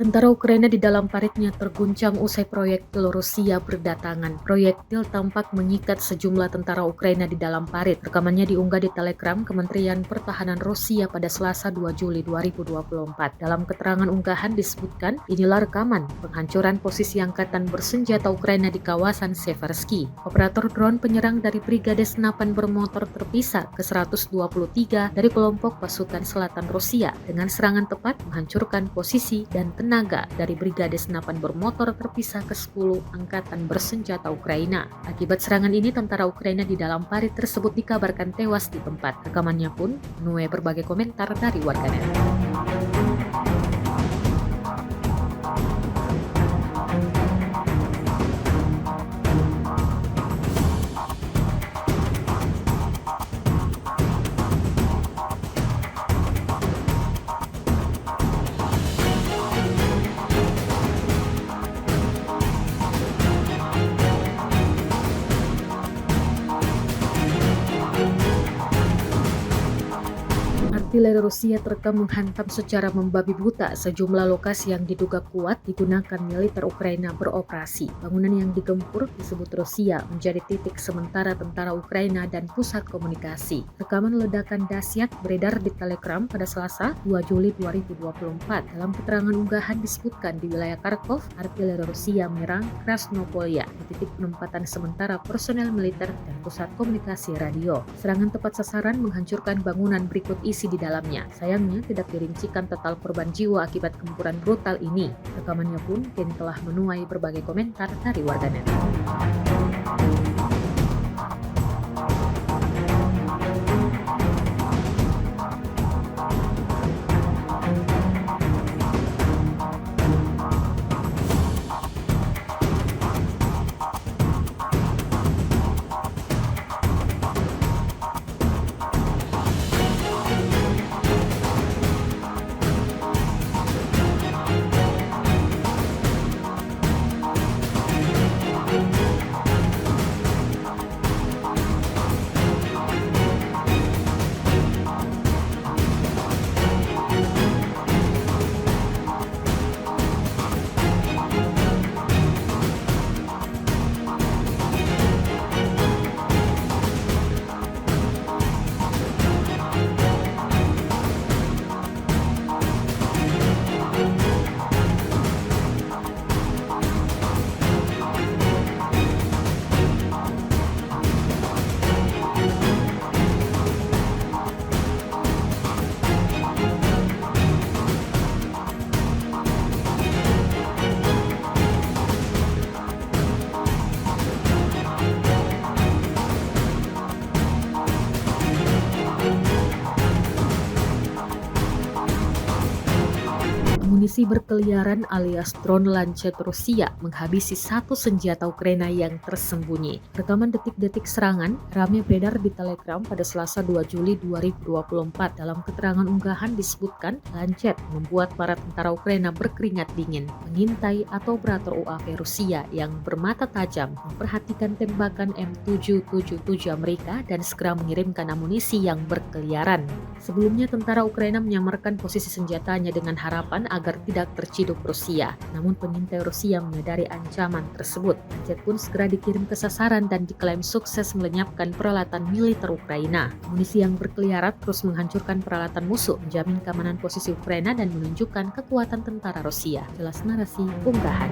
Tentara Ukraina di dalam paritnya terguncang usai proyektil Rusia berdatangan. Proyektil tampak mengikat sejumlah tentara Ukraina di dalam parit. Rekamannya diunggah di Telegram Kementerian Pertahanan Rusia pada Selasa 2 Juli 2024. Dalam keterangan unggahan disebutkan, inilah rekaman penghancuran posisi angkatan bersenjata Ukraina di kawasan Seversky. Operator drone penyerang dari Brigade Senapan Bermotor terpisah ke-123 dari kelompok pasukan selatan Rusia dengan serangan tepat menghancurkan posisi dan tenaga dari Brigade Senapan Bermotor terpisah ke-10 Angkatan Bersenjata Ukraina. Akibat serangan ini, tentara Ukraina di dalam parit tersebut dikabarkan tewas di tempat. Rekamannya pun menuai berbagai komentar dari warganet. Artileri Rusia terekam menghantam secara membabi buta sejumlah lokasi yang diduga kuat digunakan militer Ukraina beroperasi. Bangunan yang digempur disebut Rusia menjadi titik sementara tentara Ukraina dan pusat komunikasi. Rekaman ledakan dahsyat beredar di Telegram pada Selasa 2 Juli 2024. Dalam keterangan unggahan disebutkan di wilayah Kharkov, artileri Rusia menyerang Krasnopolya di titik penempatan sementara personel militer dan pusat komunikasi radio. Serangan tepat sasaran menghancurkan bangunan berikut isi di dalamnya. Sayangnya tidak dirincikan total korban jiwa akibat gempuran brutal ini. Rekamannya pun kini telah menuai berbagai komentar dari warganet. Amunisi berkeliaran alias drone Lancet Rusia menghabisi satu senjata Ukraina yang tersembunyi. Rekaman detik-detik serangan ramai beredar di Telegram pada Selasa 2 Juli 2024. Dalam keterangan unggahan disebutkan, Lancet membuat para tentara Ukraina berkeringat dingin, mengintai atau operator UAV Rusia yang bermata tajam memperhatikan tembakan M777 Amerika dan segera mengirimkan amunisi yang berkeliaran. Sebelumnya, tentara Ukraina menyamarkan posisi senjatanya dengan harapan agar tidak terciduk Rusia. Namun pengintai Rusia menyadari ancaman tersebut. Lancet pun segera dikirim ke sasaran dan diklaim sukses melenyapkan peralatan militer Ukraina. Amunisi yang berkeliaran terus menghancurkan peralatan musuh, menjamin keamanan posisi Ukraina dan menunjukkan kekuatan tentara Rusia. Jelas narasi unggahan.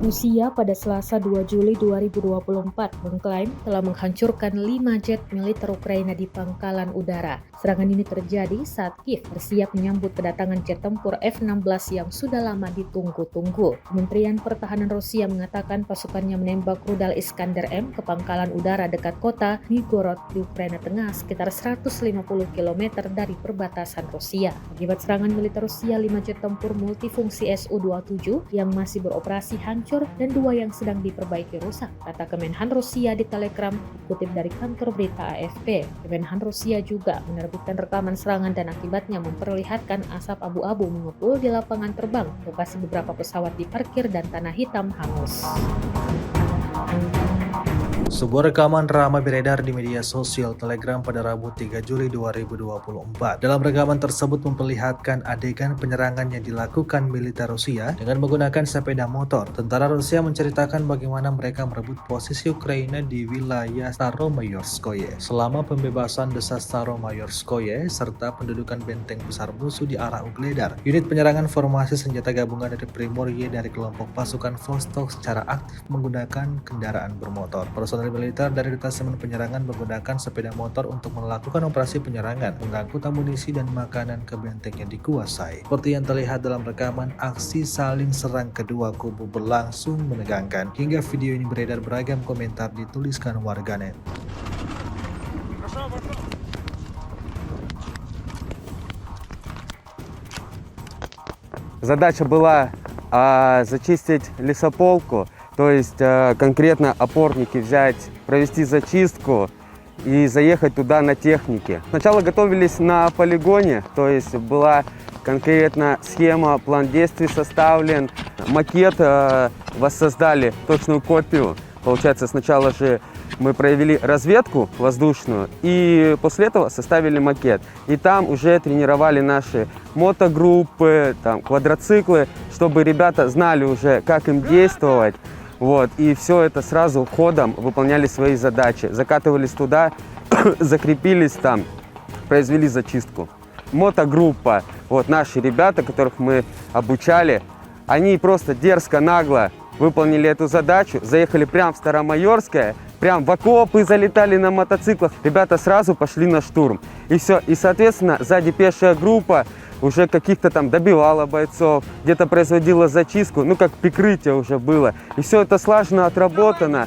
Rusia pada Selasa 2 Juli 2024 mengklaim telah menghancurkan 5 jet militer Ukraina di pangkalan udara. Serangan ini terjadi saat Kiev bersiap menyambut kedatangan jet tempur F-16 yang sudah lama ditunggu-tunggu. Kementerian Pertahanan Rusia mengatakan pasukannya menembak rudal Iskander-M ke pangkalan udara dekat kota Nigorod di Ukraina Tengah sekitar 150 km dari perbatasan Rusia. Akibat serangan militer Rusia, 5 jet tempur multifungsi Su-27 yang masih beroperasi hancur dan 2 yang sedang diperbaiki rusak, kata Kemenhan Rusia di Telegram, kutip dari kantor berita AFP. Kemenhan Rusia juga menerbitkan rekaman serangan dan akibatnya memperlihatkan asap abu-abu mengepul di lapangan terbang, lokasi beberapa pesawat diparkir dan tanah hitam hangus. Sebuah rekaman ramai beredar di media sosial Telegram pada Rabu 3 Juli 2024. Dalam rekaman tersebut memperlihatkan adegan penyerangan yang dilakukan militer Rusia dengan menggunakan sepeda motor. Tentara Rusia menceritakan bagaimana mereka merebut posisi Ukraina di wilayah Staromayorskoye. Selama pembebasan desa Staromayorskoye serta pendudukan benteng besar musuh di arah Ugledar, unit penyerangan formasi senjata gabungan dari Primorye dari kelompok pasukan Vostok secara aktif menggunakan kendaraan bermotor. Personel militer dari detasemen penyerangan menggunakan sepeda motor untuk melakukan operasi penyerangan, mengangkut amunisi dan makanan ke benteng yang dikuasai. Seperti yang terlihat dalam rekaman, aksi saling serang kedua kubu berlangsung menegangkan. Hingga video ini beredar, beragam komentar dituliskan warganet. Задача была зачистить лесополку. То есть конкретно опорники взять, провести зачистку и заехать туда на технике. Сначала готовились на полигоне, то есть была конкретно схема, план действий составлен, макет воссоздали, точную копию. Получается, сначала же мы провели разведку воздушную и после этого составили макет. И там уже тренировали наши мотогруппы, там, квадроциклы, чтобы ребята знали уже, как им действовать. Вот, и все это сразу ходом выполняли свои задачи. Закатывались туда, закрепились там, произвели зачистку. Мотогруппа, вот наши ребята, которых мы обучали, они просто дерзко, нагло выполнили эту задачу, заехали прямо в Старомайорское, прям в окопы залетали на мотоциклах. Ребята сразу пошли на штурм. И все, и соответственно сзади пешая группа уже каких-то там добивала бойцов, где-то производила зачистку, ну как прикрытие уже было. И все это слаженно отработано.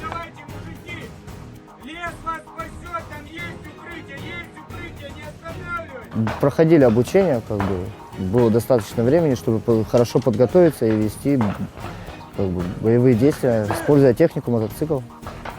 Проходили обучение, было достаточно времени, чтобы хорошо подготовиться и вести боевые действия, используя технику мотоциклов.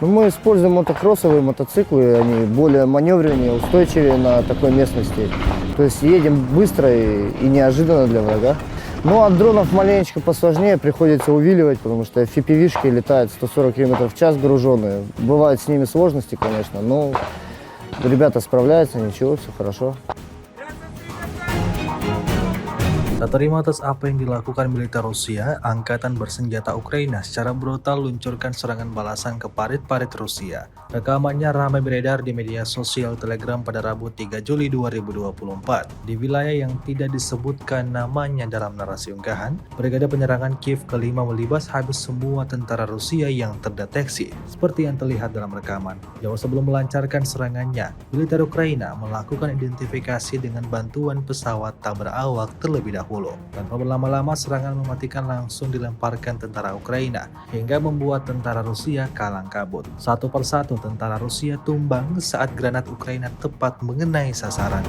Мы используем мотокроссовые мотоциклы, они более маневреннее, устойчивее на такой местности. То есть едем быстро и неожиданно для врага. Ну, от дронов маленечко посложнее, приходится увиливать, потому что FPV-шки летают 140 км в час груженные. Бывают с ними сложности, конечно, но ребята справляются, ничего, все хорошо. Tak terima atas apa yang dilakukan militer Rusia, Angkatan Bersenjata Ukraina secara brutal luncurkan serangan balasan ke parit-parit Rusia. Rekamannya ramai beredar di media sosial Telegram pada Rabu 3 Juli 2024. Di wilayah yang tidak disebutkan namanya dalam narasi unggahan, brigade penyerangan Kiev ke-5 melibas habis semua tentara Rusia yang terdeteksi. Seperti yang terlihat dalam rekaman, jauh sebelum melancarkan serangannya, militer Ukraina melakukan identifikasi dengan bantuan pesawat tak berawak terlebih dahulu. Tanpa berlama-lama, serangan mematikan langsung dilemparkan tentara Ukraina hingga membuat tentara Rusia kalang kabut. Satu persatu tentara Rusia tumbang saat granat Ukraina tepat mengenai sasaran.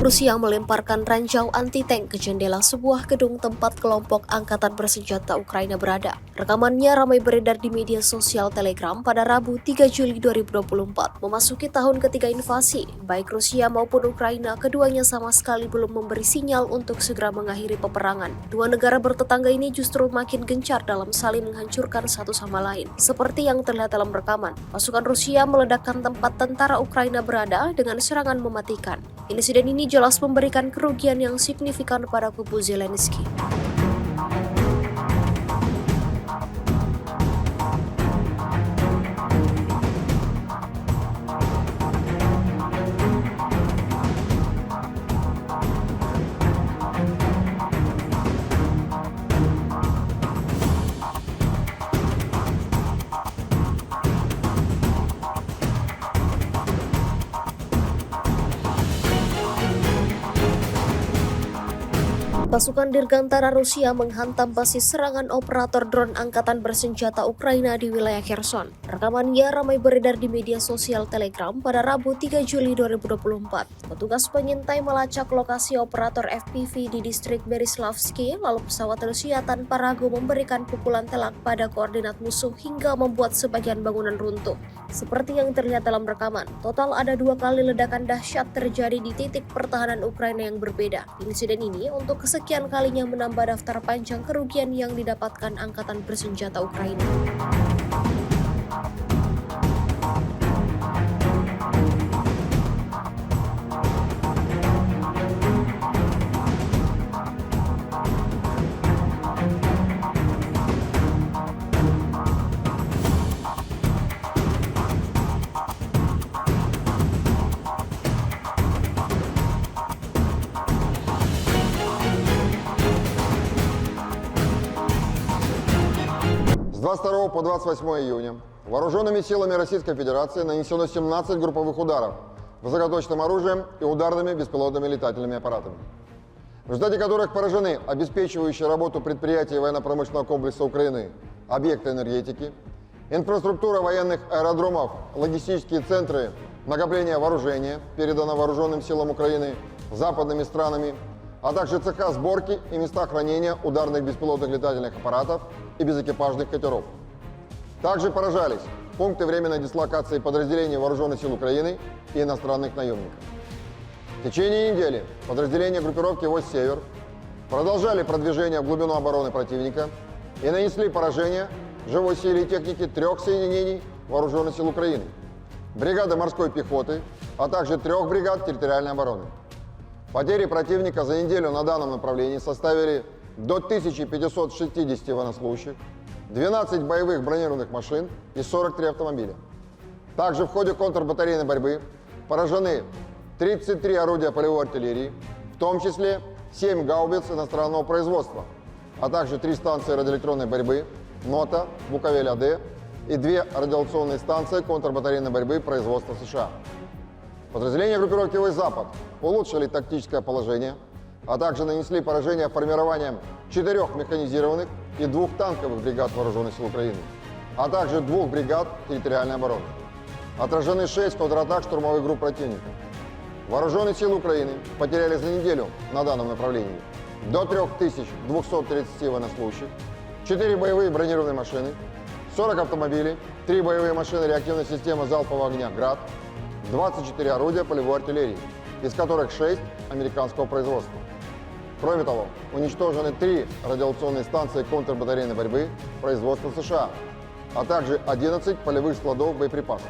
Rusia melemparkan ranjau anti-tank ke jendela sebuah gedung tempat kelompok angkatan bersenjata Ukraina berada. Rekamannya ramai beredar di media sosial Telegram pada Rabu 3 Juli 2024. Memasuki tahun ketiga invasi, baik Rusia maupun Ukraina, keduanya sama sekali belum memberi sinyal untuk segera mengakhiri peperangan. Dua negara bertetangga ini justru makin gencar dalam saling menghancurkan satu sama lain. Seperti yang terlihat dalam rekaman, pasukan Rusia meledakkan tempat tentara Ukraina berada dengan serangan mematikan. Insiden ini jelas memberikan kerugian yang signifikan pada kubu Zelensky. Pasukan Dirgantara Rusia menghantam basis serangan operator drone angkatan bersenjata Ukraina di wilayah Kherson. Rekamannya ramai beredar di media sosial Telegram pada Rabu 3 Juli 2024. Petugas pengintai melacak lokasi operator FPV di distrik Berislavsky, lalu pesawat Rusia tanpa ragu memberikan pukulan telak pada koordinat musuh hingga membuat sebagian bangunan runtuh. Seperti yang terlihat dalam rekaman, total ada 2 kali ledakan dahsyat terjadi di titik pertahanan Ukraina yang berbeda. Insiden ini untuk kesekian kalinya menambah daftar panjang kerugian yang didapatkan angkatan bersenjata Ukraina. С 22 по 28 июня вооруженными силами Российской Федерации нанесено 17 групповых ударов высокоточным оружием и ударными беспилотными летательными аппаратами, в результате которых поражены обеспечивающие работу предприятий военно-промышленного комплекса Украины, объекты энергетики, инфраструктура военных аэродромов, логистические центры накопления вооружения, передано вооруженным силам Украины западными странами, а также цеха сборки и места хранения ударных беспилотных летательных аппаратов и безэкипажных катеров. Также поражались пункты временной дислокации подразделений Вооруженных сил Украины и иностранных наемников. В течение недели подразделения группировки «Войск Север» продолжали продвижение в глубину обороны противника и нанесли поражение живой силе и технике 3 соединений Вооруженных сил Украины, бригады морской пехоты, а также 3 бригад территориальной обороны. Потери противника за неделю на данном направлении составили до 1560 военнослужащих, 12 боевых бронированных машин и 43 автомобиля. Также в ходе контрбатарейной борьбы поражены 33 орудия полевой артиллерии, в том числе 7 гаубиц иностранного производства, а также 3 станции радиоэлектронной борьбы НОТА, Буковель-АД и 2 радиационные станции контрбатарейной борьбы производства США. Подразделения группировки «Войск Запад» улучшили тактическое положение, а также нанесли поражение формированием 4 механизированных и 2 танковых бригад Вооруженных сил Украины, а также 2 бригад территориальной обороны. Отражены 6 контратак штурмовых групп противника. Вооруженные силы Украины потеряли за неделю на данном направлении до 3230 военнослужащих, 4 боевые бронированные машины, 40 автомобилей, 3 боевые машины реактивной системы залпового огня «Град», 24 орудия полевой артиллерии, из которых 6 американского производства. Кроме того, уничтожены 3 радиационные станции контрбатарейной борьбы производства США, а также 11 полевых складов боеприпасов.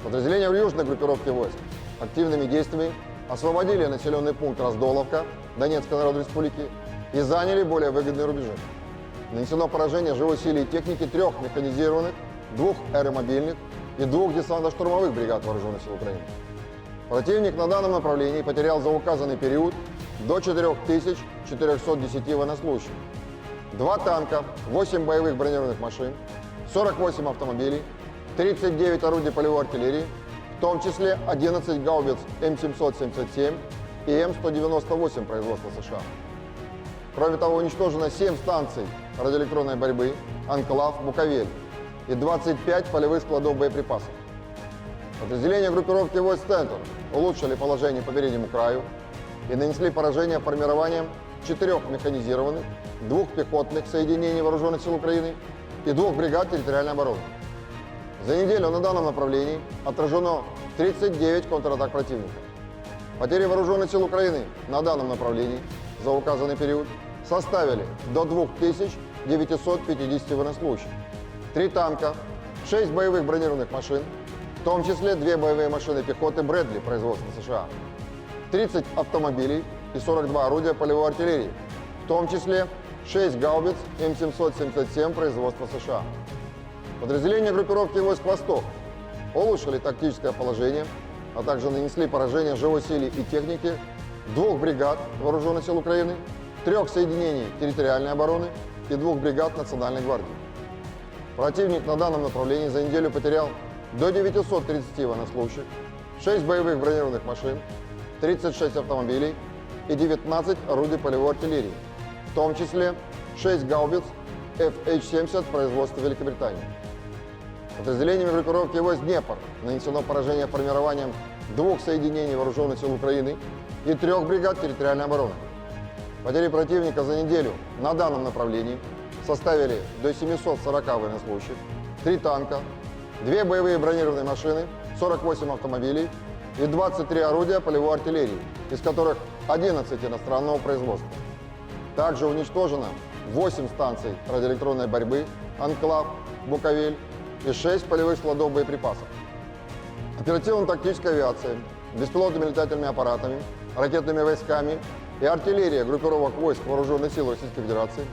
Подразделения в южной группировке войск активными действиями освободили населенный пункт Раздоловка Донецкой Народной Республики и заняли более выгодные рубежи. Нанесено поражение живой силе и технике 3 механизированных, 2 аэромобильных и 2 десантно-штурмовых бригад Вооруженных сил Украины. Противник на данном направлении потерял за указанный период до 4410 военнослужащих, 2 танка, 8 боевых бронированных машин, 48 автомобилей, 39 орудий полевой артиллерии, в том числе 11 гаубиц М777 и М198 производства США. Кроме того, уничтожено 7 станций радиоэлектронной борьбы, анклав, Буковель и 25 полевых складов боеприпасов. Подразделения группировки «Войск Центр» улучшили положение по переднему краю, и нанесли поражение формированием 4 механизированных, 2 пехотных соединений Вооруженных сил Украины и 2 бригад территориальной обороны. За неделю на данном направлении отражено 39 контратак противника. Потери Вооруженных сил Украины на данном направлении за указанный период составили до 2950 военнослужащих, 3 танка, 6 боевых бронированных машин, в том числе 2 боевые машины пехоты Брэдли производства США, 30 автомобилей и 42 орудия полевой артиллерии, в том числе 6 гаубиц М777 производства США. Подразделения группировки войск «Восток» улучшили тактическое положение, а также нанесли поражение живой силе и технике 2 бригад Вооруженных сил Украины, 3 соединений территориальной обороны и 2 бригад Национальной гвардии. Противник на данном направлении за неделю потерял до 930 военнослужащих, 6 боевых бронированных машин, 36 автомобилей и 19 орудий полевой артиллерии, в том числе 6 гаубиц FH-70 производства Великобритании. Подразделениями группировки войск «Днепр» нанесено поражение формированием 2 соединений Вооруженных сил Украины и 3 бригад территориальной обороны. Потери противника за неделю на данном направлении составили до 740 военнослужащих, 3 танка, 2 боевые бронированные машины, 48 автомобилей и 23 орудия полевой артиллерии, из которых 11 иностранного производства. Также уничтожено 8 станций радиоэлектронной борьбы «Анклав», «Буковель» и 6 полевых складов боеприпасов. Оперативно-тактическая авиация, беспилотными летательными аппаратами, ракетными войсками и артиллерия группировок войск Вооруженных сил Российской Федерации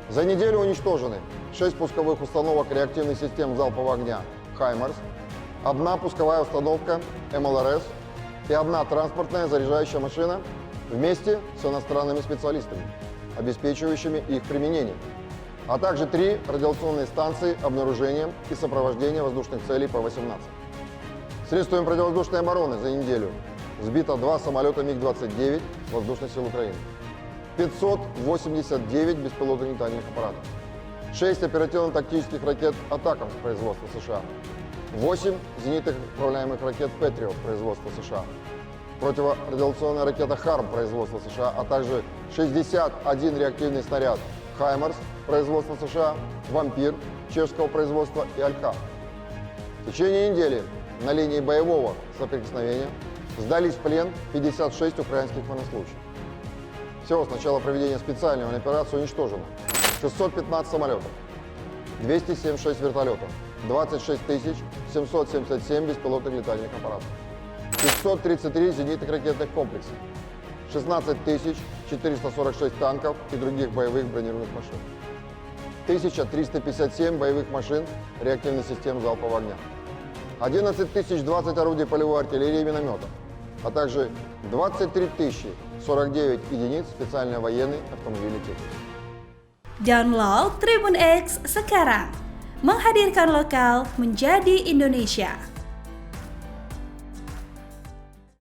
за неделю уничтожены 6 пусковых установок реактивных систем залпового огня «Хаймарс», 1 пусковая установка МЛРС и 1 транспортная заряжающая машина вместе с иностранными специалистами, обеспечивающими их применение, а также 3 радиационные станции обнаружения и сопровождения воздушных целей П-18. Средствами противовоздушной обороны за неделю сбито 2 самолета МиГ-29 Воздушных сил Украины, 589 беспилотных летательных аппаратов, 6 оперативно-тактических ракет «Атакамс» производства США, 8 зенитных управляемых ракет «Патриот» производства США, противорадиационная ракета «Харм» производства США, а также 61 реактивный снаряд «Хаймарс» производства США, «Вампир» чешского производства и «Алька». В течение недели на линии боевого соприкосновения сдались в плен 56 украинских военнослужащих. Всего с начала проведения специальной военной операции уничтожено 615 самолетов, 276 вертолетов, 26 777 беспилотных летательных аппаратов, 533 зенитных ракетных комплексов, 16 446 танков и других боевых бронированных машин, 1357 боевых машин реактивных систем залпового огня, 11 020 орудий полевой артиллерии и минометов, а также 23 049 единиц специальной военной автомобильной техники. Download Tribun X sekarang, menghadirkan lokal menjadi Indonesia.